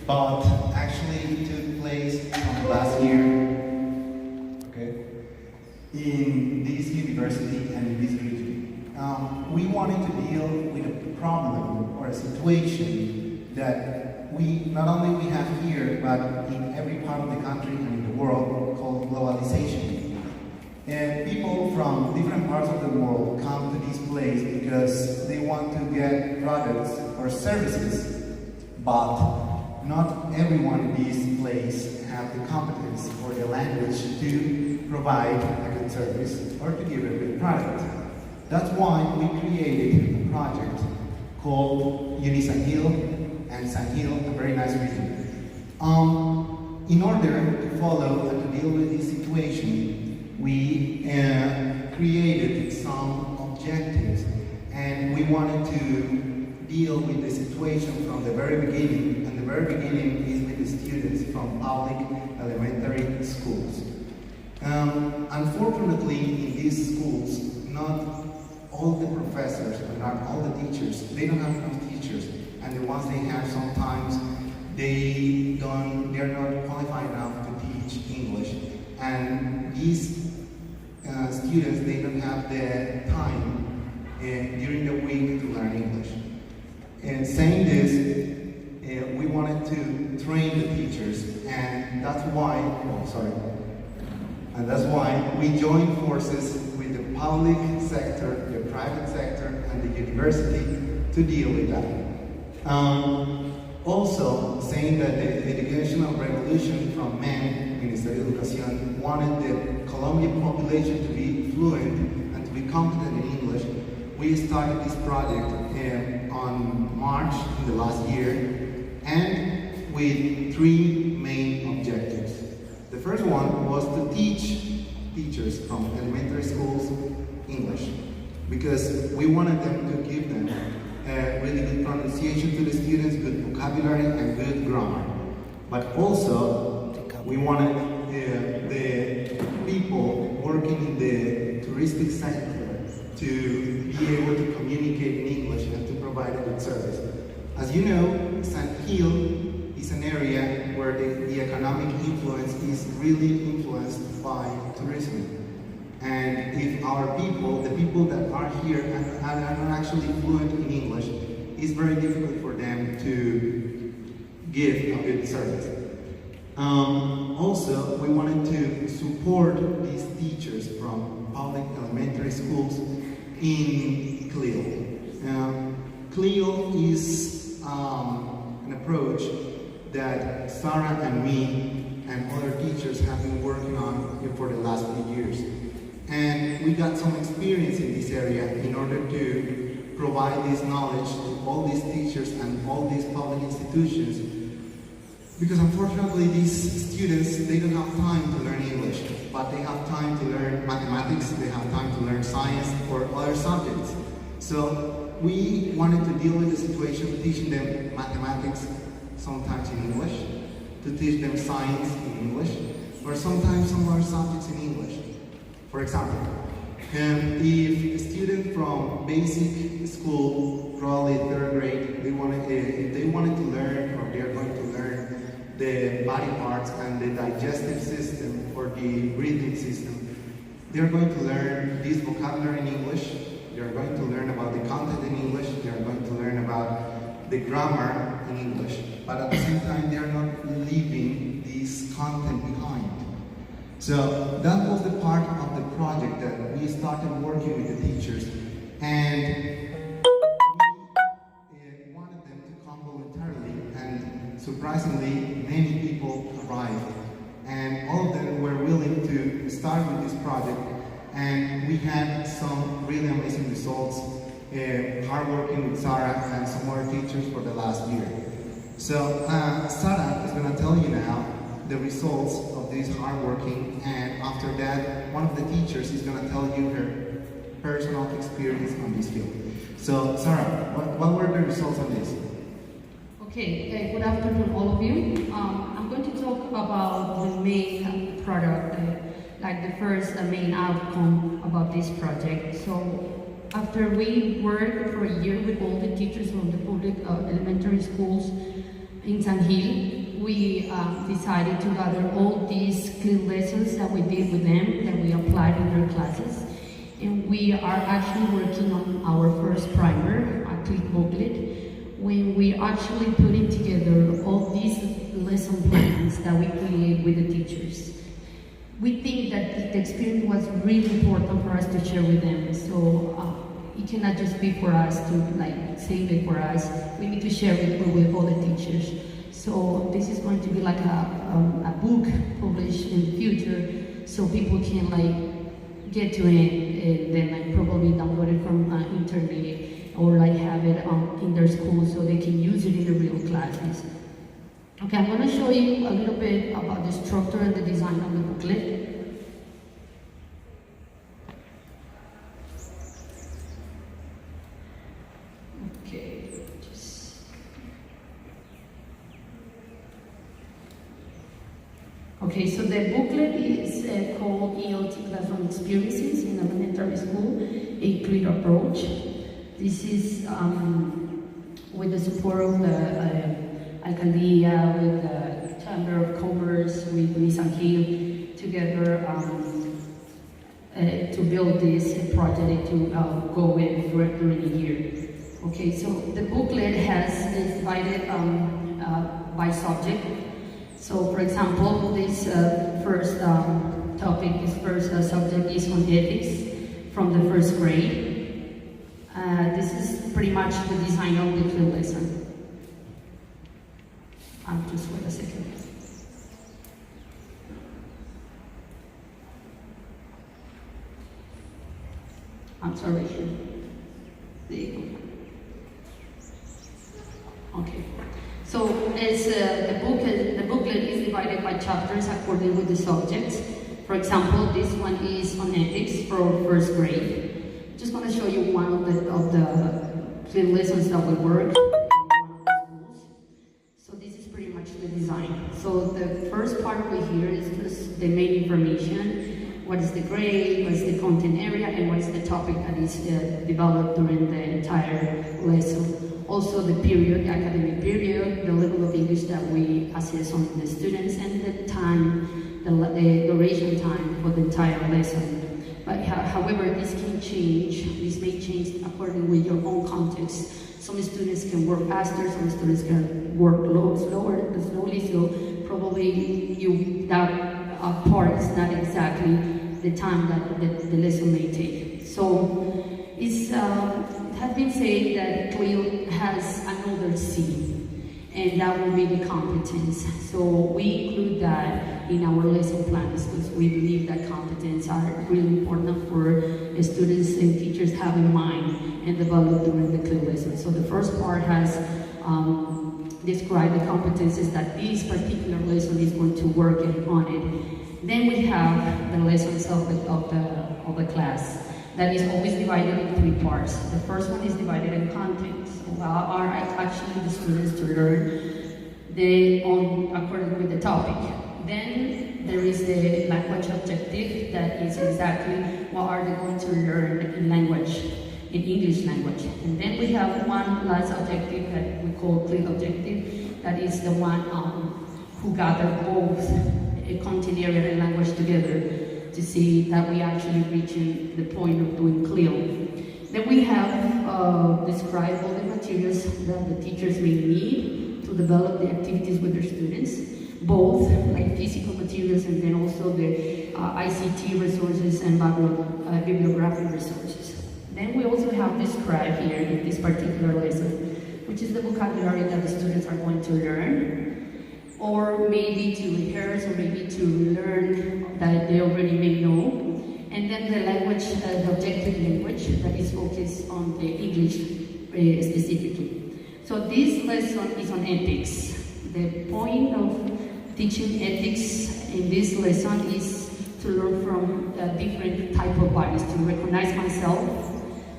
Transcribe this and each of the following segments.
but actually it took place from last year, okay, in this university and in this region. We wanted to deal with a problem or a situation that not only we have here, but in every part of the country and in the world, called globalization. And people from different parts of the world come to this place because they want to get products or services, but not everyone in this place have the competence or the language to provide a good service or to give a good product. That's why we created a project called Unisangil and Sangil, a very nice region. In order to follow and to deal with this situation, we created some objectives, and we wanted to deal with the situation from the very beginning, and the very beginning is with the students from public elementary schools. Unfortunately, in these schools, not all the professors and not all the teachers, they don't have enough teachers, and the ones they have sometimes they're not qualified enough to teach English, and these students, they don't have the time during the week to learn English. And saying this, we wanted to train the teachers, and that's why we joined forces with the public sector, the private sector, and the university to deal with that. Also, saying that the educational revolution from MEN, Ministerio de Educación, wanted the Colombian population to be fluent and to be competent in English, we started this project on March in the last year, and with three main objectives. The first one was to teach teachers from elementary schools English, because we wanted them to give them really good pronunciation to the students, good vocabulary, and good grammar. But also, we wanted the people working in the touristic sector to be able to communicate in English and to provide a good service. As you know, San Gil is an area where the economic influence is really influenced by tourism. And if our people, the people that are here and are not actually fluent in English, it's very difficult for them to give a good service. Also, we wanted to support these teachers from public elementary schools in CLIL. CLIL is an approach that Sarah and me and other teachers have been working on for the last few years. And we got some experience in this area in order to provide this knowledge to all these teachers and all these public institutions. Because unfortunately, these students, they don't have time to learn English, but they have time to learn mathematics, they have time to learn science or other subjects. So we wanted to deal with the situation, teaching them mathematics, sometimes in English, to teach them science in English, or sometimes some other subjects in English. For example, if a student from basic school, probably third grade, if they wanted to learn, or they're going to learn the body parts and the digestive system or the breathing system, they're going to learn this vocabulary in English, they're going to learn about the content in English, they're going to learn about the grammar in English, but at the same time, they're not leaving this content behind. So that was the part of the project that we started working with the teachers, and we wanted them to come voluntarily, and surprisingly, many people arrived, and all of them were willing to start with this project, and we had some really amazing results, hard working with Sarah and some other teachers for the last year. So Sarah is going to tell you now the results of this hard working, and after that, one of the teachers is going to tell you her personal experience on this field. So, Sarah, what were the results on this? Okay, good afternoon all of you. I'm going to talk about the main product, like the first main outcome about this project. So, after we worked for a year with all the teachers from the public elementary schools in San Gil, we decided to gather all these clear lessons that we did with them, that we applied in their classes. And we are actually working on our first primer, a clear booklet, when we actually putting together all these lesson plans that we create with the teachers. We think that the experience was really important for us to share with them. So it cannot just be for us to like save it for us. We need to share it with all the teachers. So this is going to be like a book published in the future, so people can like get to it and then like probably download it from internet or like have it in their school so they can use it in the real classes. Okay, I'm going to show you a little bit about the structure and the design of the booklet. Okay, okay, so the booklet is called ELT Classroom Experiences in Elementary School, a Clear Approach. This is with the support of the Alcaldía, with the Chamber of Commerce, with Ms. Angel, together to build this project to go with during the year. Okay, so the booklet is divided by subject. So, for example, this first topic, this first subject is on ethics from the first grade. This is pretty much the design of the clear lesson. Just wait a second. I'm sorry. There you go. Okay. So as the booklet is divided by chapters according with the subjects. For example, this one is on ethics for first grade. I'm just going to show you one of the clear lessons that we work. The design. So the first part over here is just the main information. What is the grade, what is the content area, and what is the topic that is developed during the entire lesson. Also the period, academic period, the level of English that we assess on the students, and the time, the duration time for the entire lesson. But however, this can change. This may change according with your own context. Some students can work faster, some students can work slowly, so probably that part is not exactly the time that the lesson may take. So it has been said that CLIL has another C, and that will be the competence. So we include that in our lesson plans because we believe that competence are really important for students and teachers have in mind and develop during the CLIL lesson. So the first part has described the competencies that this particular lesson is going to work on it. Then we have the lessons of the class that is always divided in three parts. The first one is divided in content. So are actually the students to learn according with the topic. Then there is the language objective that is exactly what are they going to learn in language, in English language. And then we have one last objective that we call CLIL objective, that is the one who gather both a content area and language together to see that we actually reaching the point of doing CLIL. Then we have described all the materials that the teachers may need to develop the activities with their students, both like physical materials and then also the ICT resources and bibliographic resources. Then we also have described here in this particular lesson, which is the vocabulary that the students are going to learn, or maybe to rehearse, or maybe to learn that they already may know. And then the language, the objective language that is focused on the English specifically. So this lesson is on ethics. The point of teaching ethics in this lesson is to learn from different type of bodies, to recognize myself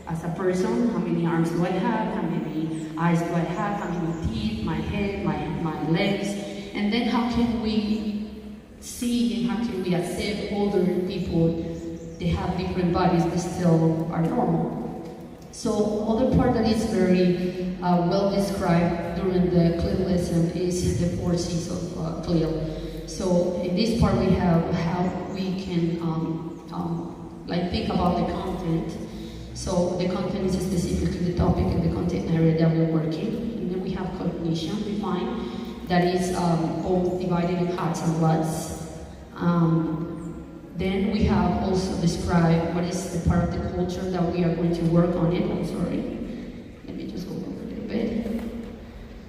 as a person. How many arms do I have? How many eyes do I have? How many teeth? My head, my legs. And then how can we see and how can we accept other people? They have different bodies but still are normal. So other part that is very well described during the CLIL lesson is the 4 C's of CLIL. So in this part we have how we can like think about the content. So the content is specifically the topic and the content area that we're working. And then we have cognition defined, that is all divided in hats and whats. Then we have also described what is the part of the culture that we are going to work on it. I'm sorry. Let me just go over a little bit.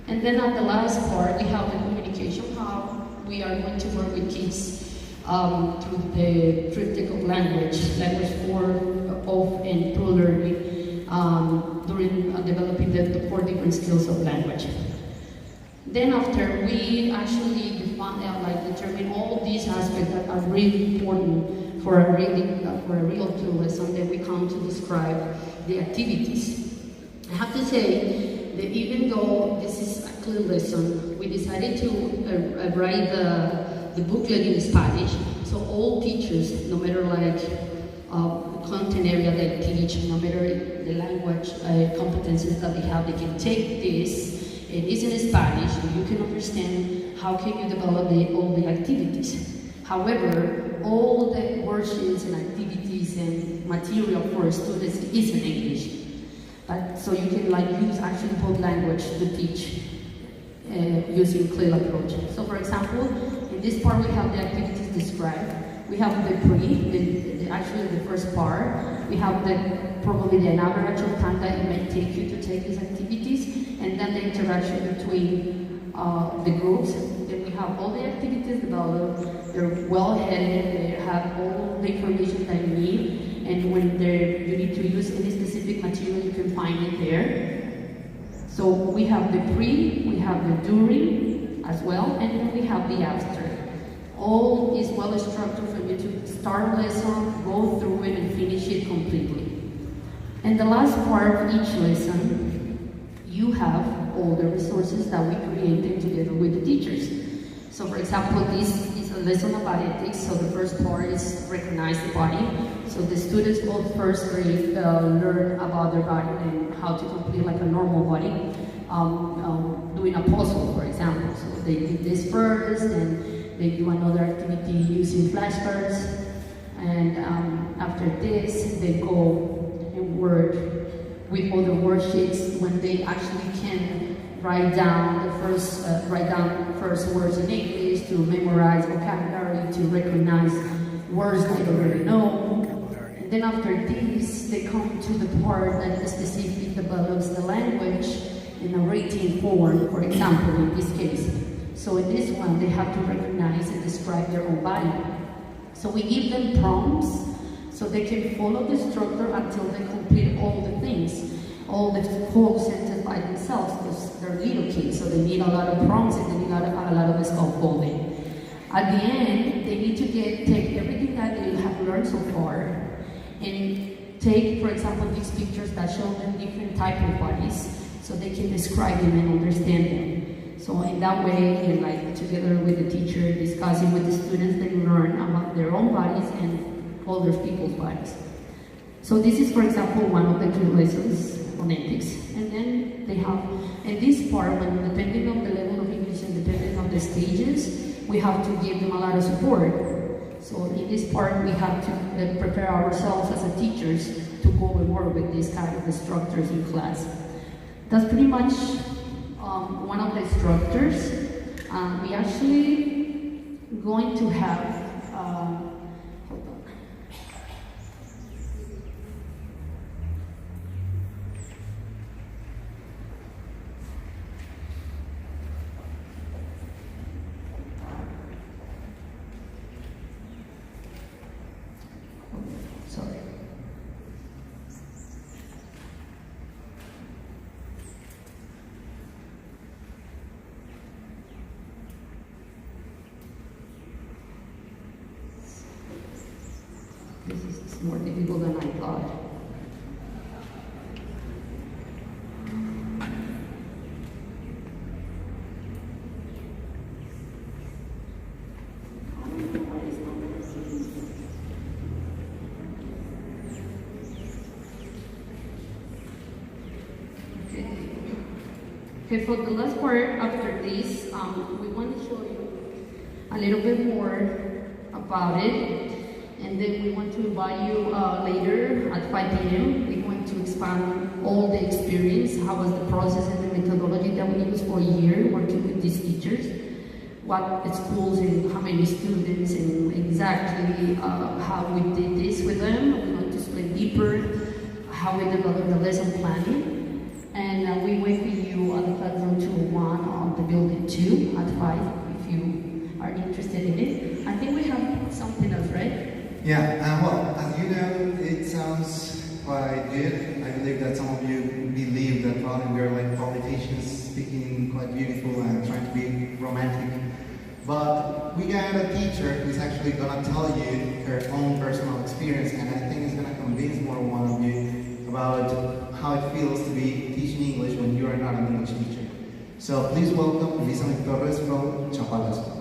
And then at the last part, we have the communication, how we are going to work with kids through the triptych of language for, of, and through learning during developing the 4 different skills of language. Then after, we actually determine all these aspects that are really important for a real CLIL lesson. Then we come to describe the activities. I have to say that even though this is a CLIL lesson, we decided to write the booklet in Spanish, so all teachers, no matter content area they teach, no matter the language competencies that they have, they can take this. It is in Spanish, so you can understand how can you develop all the activities. However, all the worksheets and activities and material for students is in English. But so you can use actually both language to teach using CLIL approach. So for example, in this part we have the activities described. We have actually the first part. We have probably the average of time that it may take you to take these activities, and then the interaction between the groups. Then we have all the activities developed. They're well-headed. They have all the information that you need, and when you need to use any specific material, you can find it there. So we have the pre, we have the during as well, and then we have the after. All is well structured for you to start a lesson, go through it, and finish it completely. And the last part of each lesson, you have all the resources that we created together with the teachers. So for example, this is a lesson about ethics. So the first part is recognize the body. So the students will first grade learn about their body and how to complete like a normal body. Doing a puzzle, for example. So they did this first, and they do another activity using flashcards, and after this, they go and work with other worksheets when they actually can write down first words in English, to memorize vocabulary, to recognize words they already know. And then after this, they come to the part that specifically develops the language in a written form, for example, in this case. So in this one, they have to recognize and describe their own body. So we give them prompts so they can follow the structure until they complete all the things, all the whole sentence by themselves, because they're little kids, so they need a lot of prompts and they need a lot of scaffolding. At the end, they need to take everything that they have learned so far and take, for example, these pictures that show them different types of bodies so they can describe them and understand them. So in that way, and together with the teacher, discussing with the students, they learn about their own bodies and other people's bodies. So this is, for example, one of the 2 lessons on ethics. And then they have, in this part, depending on the level of English and depending on the stages, we have to give them a lot of support. So in this part, we have to prepare ourselves as teachers to go and work with these kind of structures in class. That's pretty much one of the structures. We actually going to have, hold on. Sorry. This is more difficult than I thought. Okay, for the last part after this, we want to show you a little bit more about it, and then we want to invite you later at 5 p.m. We're going to expand all the experience, how was the process and the methodology that we used for a year working with these teachers, what schools and how many students, and exactly how we did this with them. We're going to explain deeper how we developed the lesson planning. And we wait for you on the Classroom 201 on the building 2 at 5 if you are interested in it. I think we have something else, right? Yeah, well, as you know, it sounds quite good. I believe that some of you believe that probably we're like politicians speaking quite beautiful and trying to be romantic. But we got a teacher who's actually going to tell you her own personal experience, and I think it's going to convince more one of you about how it feels to be teaching English when you are not an English teacher. So please welcome Elizabeth Torres from Chapala School.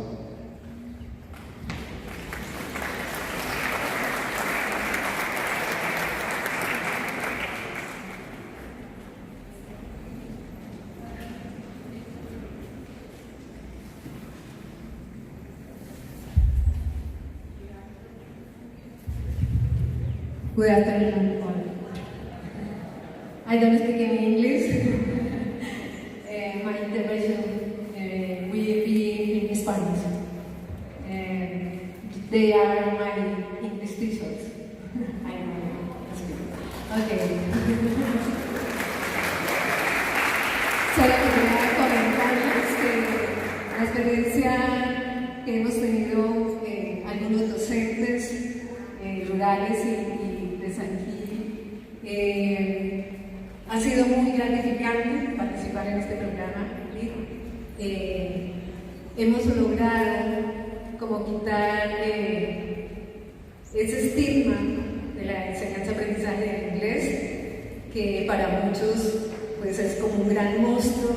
Good afternoon, all. I don't speak in English. My intervention will be in Spanish. They are my English teachers. I know. Okay. Solo quería comentarles que la experiencia que hemos tenido algunos docentes rurales y de San Gil ha sido muy gratificante participar en este programa. Hemos logrado como quitar ese estigma de la enseñanza-aprendizaje del inglés, que para muchos pues es como un gran monstruo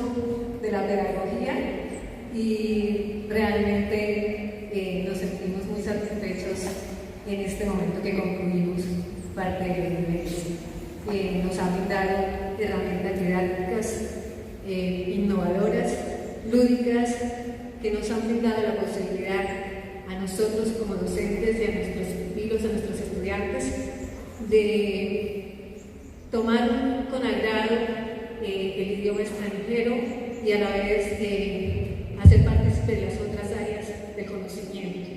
de la pedagogía, y realmente nos sentimos muy satisfechos en este momento que concluimos parte del inglés. Nos han brindado herramientas didácticas innovadoras, lúdicas, que nos han brindado la posibilidad a nosotros como docentes y a nuestros pupilos, a nuestros estudiantes, de tomar con agrado el idioma extranjero y a la vez hacer partícipe de las otras áreas de conocimiento.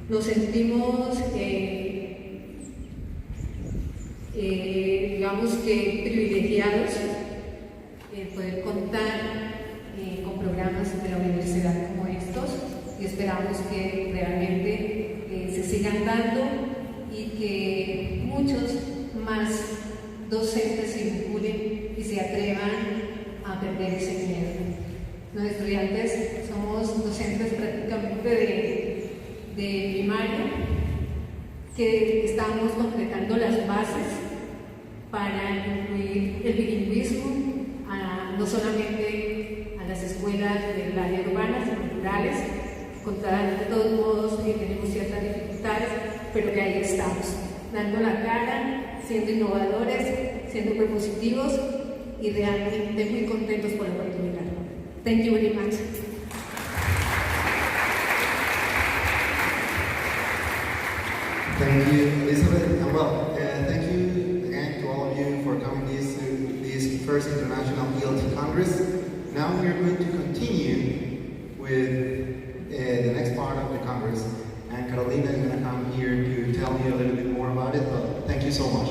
Nos sentimos, digamos que privilegiados poder contar con programas de la universidad como estos, y esperamos que realmente se sigan dando y que muchos más docentes se vinculen y se atrevan a perder ese miedo. Los estudiantes somos docentes prácticamente de primaria, que estamos completando las bases para incluir el bilingüismo no solamente a las escuelas del área urbana, sino rurales. De todos modos tenemos ciertas dificultades, pero que ahí estamos, dando la cara, siendo innovadores, siendo propositivos y realmente muy contentos por la oportunidad. Thank you very much. Thank you, Elizabeth. And well, thank you again to all of you for coming to this first International ELT Congress. Now we are going to continue with the next part of the Congress, and Carolina is going to come here to tell you a little bit more about it, but thank you so much.